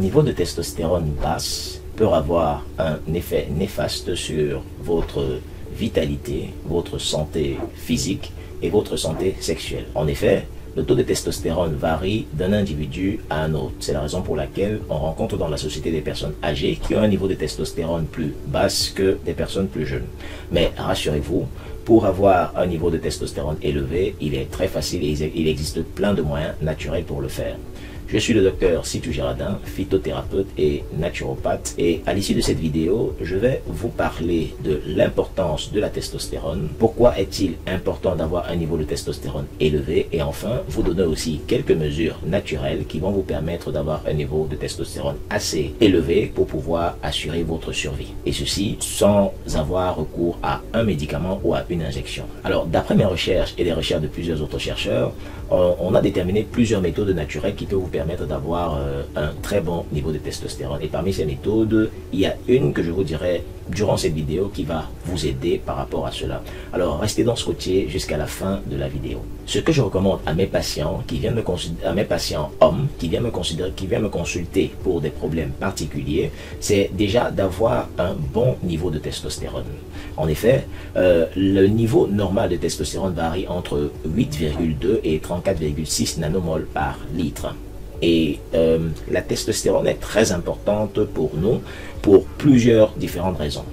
niveau de testostérone basse peut avoir un effet néfaste sur votre vitalité, votre santé physique et votre santé sexuelle. En effet, le taux de testostérone varie d'un individu à un autre. C'est la raison pour laquelle on rencontre dans la société des personnes âgées qui ont un niveau de testostérone plus bas que des personnes plus jeunes. Mais rassurez-vous, pour avoir un niveau de testostérone élevé, il est très facile et il existe plein de moyens naturels pour le faire. Je suis le docteur Sitou Girardin, phytothérapeute et naturopathe, et à l'issue de cette vidéo, je vais vous parler de l'importance de la testostérone, pourquoi est-il important d'avoir un niveau de testostérone élevé, et enfin, vous donner aussi quelques mesures naturelles qui vont vous permettre d'avoir un niveau de testostérone assez élevé pour pouvoir assurer votre survie. Et ceci sans avoir recours à un médicament ou à une injection. Alors, d'après mes recherches et les recherches de plusieurs autres chercheurs, on a déterminé plusieurs méthodes naturelles qui peuvent vous permettre d'avoir un très bon niveau de testostérone. Et parmi ces méthodes, il y a une que je vous dirai durant cette vidéo qui va vous aider par rapport à cela. Alors, restez donc scotchés jusqu'à la fin de la vidéo. Ce que je recommande à mes patients qui viennent à mes patients hommes qui viennent me consulter pour des problèmes particuliers, c'est déjà d'avoir un bon niveau de testostérone. En effet, le niveau normal de testostérone varie entre 8,2 et 34,6 nanomoles par litre. Et la testostérone est très importante pour nous pour plusieurs différentes raisons.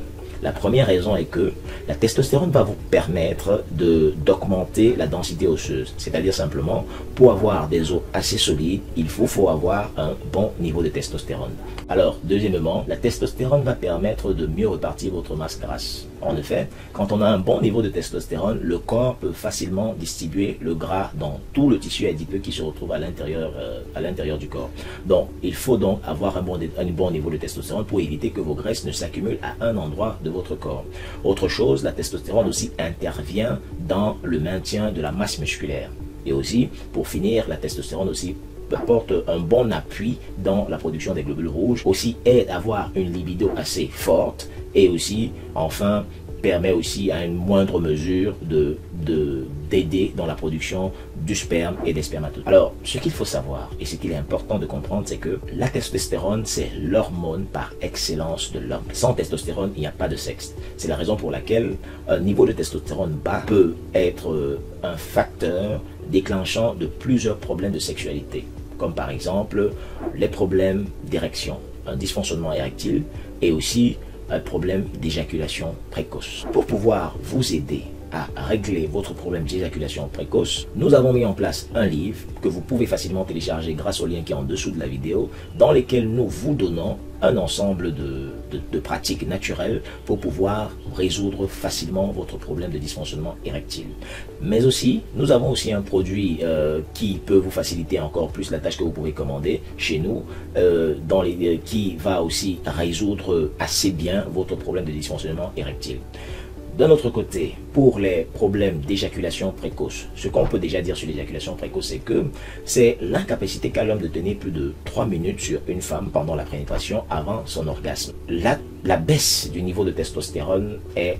La première raison est que la testostérone va vous permettre d'augmenter la densité osseuse. C'est-à-dire simplement, pour avoir des os assez solides, il faut avoir un bon niveau de testostérone. Alors, deuxièmement, la testostérone va permettre de mieux répartir votre masse grasse. En effet, quand on a un bon niveau de testostérone, le corps peut facilement distribuer le gras dans tout le tissu adipeux qui se retrouve à l'intérieur du corps. Donc, il faut donc avoir un bon niveau de testostérone pour éviter que vos graisses ne s'accumulent à un endroit de votre corps. Autre chose, la testostérone aussi intervient dans le maintien de la masse musculaire. Et aussi, pour finir, la testostérone aussi apporte un bon appui dans la production des globules rouges, aussi aide à avoir une libido assez forte et aussi, enfin, permet aussi à une moindre mesure d'aider dans la production du sperme et des spermatozoïdes. Alors, ce qu'il faut savoir et ce qu'il est important de comprendre, c'est que la testostérone, c'est l'hormone par excellence de l'homme. Sans testostérone, il n'y a pas de sexe. C'est la raison pour laquelle un niveau de testostérone bas peut être un facteur déclenchant de plusieurs problèmes de sexualité, comme par exemple les problèmes d'érection, un dysfonctionnement érectile et aussi un problème d'éjaculation précoce. Pour pouvoir vous aider à régler votre problème d'éjaculation précoce, nous avons mis en place un livre que vous pouvez facilement télécharger grâce au lien qui est en dessous de la vidéo, dans lequel nous vous donnons un ensemble de pratiques naturelles pour pouvoir résoudre facilement votre problème de dysfonctionnement érectile. Mais aussi, nous avons aussi un produit qui peut vous faciliter encore plus la tâche que vous pouvez commander chez nous, qui va aussi résoudre assez bien votre problème de dysfonctionnement érectile. D'un autre côté, pour les problèmes d'éjaculation précoce, ce qu'on peut déjà dire sur l'éjaculation précoce, c'est que c'est l'incapacité qu'a l'homme de tenir plus de 3 minutes sur une femme pendant la pénétration avant son orgasme. La baisse du niveau de testostérone est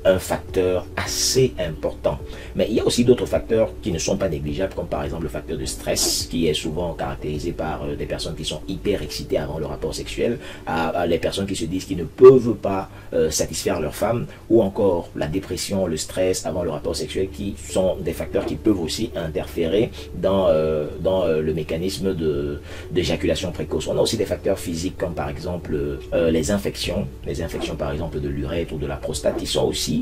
un facteur assez important. Mais il y a aussi d'autres facteurs qui ne sont pas négligeables, comme par exemple le facteur de stress, qui est souvent caractérisé par des personnes qui sont hyper excitées avant le rapport sexuel, à les personnes qui se disent qu'ils ne peuvent pas satisfaire leur femme, ou encore la dépression, le stress avant le rapport sexuel, qui sont des facteurs qui peuvent aussi interférer dans le mécanisme d'éjaculation précoce. On a aussi des facteurs physiques, comme par exemple les infections par exemple de l'urètre ou de la prostate, qui sont aussi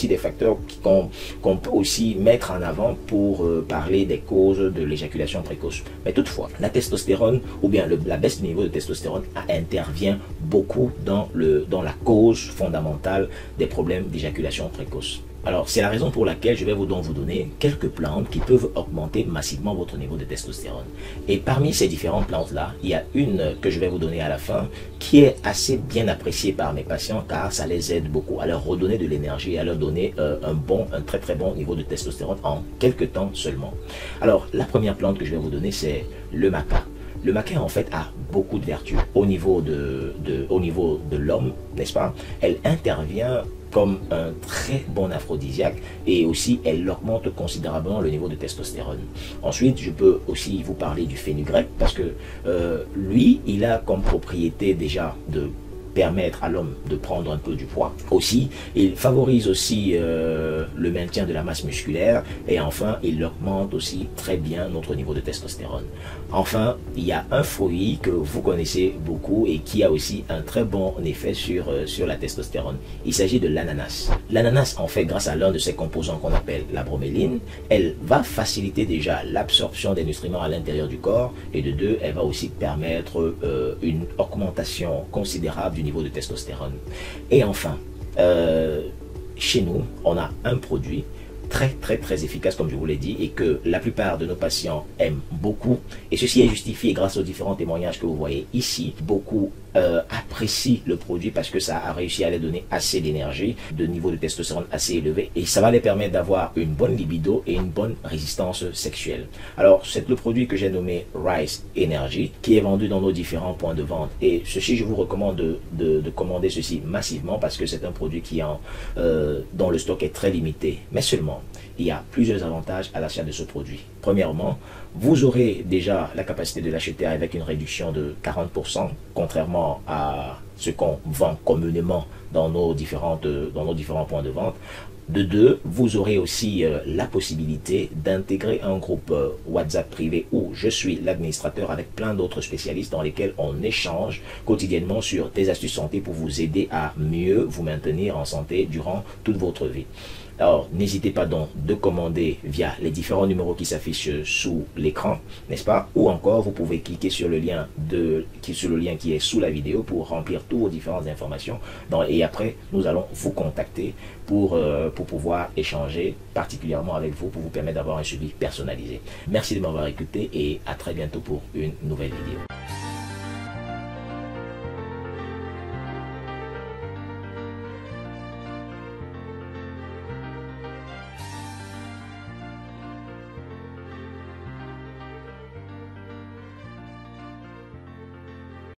des facteurs qu'on peut aussi mettre en avant pour parler des causes de l'éjaculation précoce. Mais toutefois, la testostérone ou bien la baisse du niveau de testostérone intervient beaucoup dans la cause fondamentale des problèmes d'éjaculation précoce. Alors, c'est la raison pour laquelle je vais vous donner quelques plantes qui peuvent augmenter massivement votre niveau de testostérone. Et parmi ces différentes plantes-là, il y a une que je vais vous donner à la fin qui est assez bien appréciée par mes patients car ça les aide beaucoup à leur redonner de l'énergie et à leur donner un très très bon niveau de testostérone en quelques temps seulement. Alors, la première plante que je vais vous donner, c'est le maca. Le maca en fait a beaucoup de vertus au niveau de l'homme, n'est-ce pas? Elle intervient comme un très bon aphrodisiaque et aussi elle augmente considérablement le niveau de testostérone. Ensuite, je peux aussi vous parler du fenugrec parce que lui, il a comme propriété déjà de permettre à l'homme de prendre un peu du poids. Aussi, il favorise aussi le maintien de la masse musculaire et enfin, il augmente aussi très bien notre niveau de testostérone. Enfin, il y a un fruit que vous connaissez beaucoup et qui a aussi un très bon effet sur la testostérone. Il s'agit de l'ananas. L'ananas, en fait, grâce à l'un de ses composants qu'on appelle la broméline, elle va faciliter déjà l'absorption des nutriments à l'intérieur du corps et de deux, elle va aussi permettre une augmentation considérable du niveau de testostérone. Et enfin, chez nous, on a un produit très efficace comme je vous l'ai dit et que la plupart de nos patients aiment beaucoup et ceci est justifié grâce aux différents témoignages que vous voyez ici. Beaucoup apprécient le produit parce que ça a réussi à les donner assez d'énergie, de niveau de testostérone assez élevé et ça va les permettre d'avoir une bonne libido et une bonne résistance sexuelle. Alors c'est le produit que j'ai nommé Rise Energy qui est vendu dans nos différents points de vente et ceci je vous recommande de commander ceci massivement parce que c'est un produit qui dont le stock est très limité, mais seulement il y a plusieurs avantages à l'achat de ce produit. Premièrement, vous aurez déjà la capacité de l'acheter avec une réduction de 40%, contrairement à ce qu'on vend communément dans nos différents points de vente. De deux, vous aurez aussi la possibilité d'intégrer un groupe WhatsApp privé où je suis l'administrateur avec plein d'autres spécialistes dans lesquels on échange quotidiennement sur des astuces santé pour vous aider à mieux vous maintenir en santé durant toute votre vie. Alors, n'hésitez pas donc de commander via les différents numéros qui s'affichent sous l'écran, n'est-ce pas? Ou encore, vous pouvez cliquer sur le lien qui est sous la vidéo pour remplir toutes vos différentes informations. Et après, nous allons vous contacter pour pouvoir échanger particulièrement avec vous, pour vous permettre d'avoir un suivi personnalisé. Merci de m'avoir écouté et à très bientôt pour une nouvelle vidéo.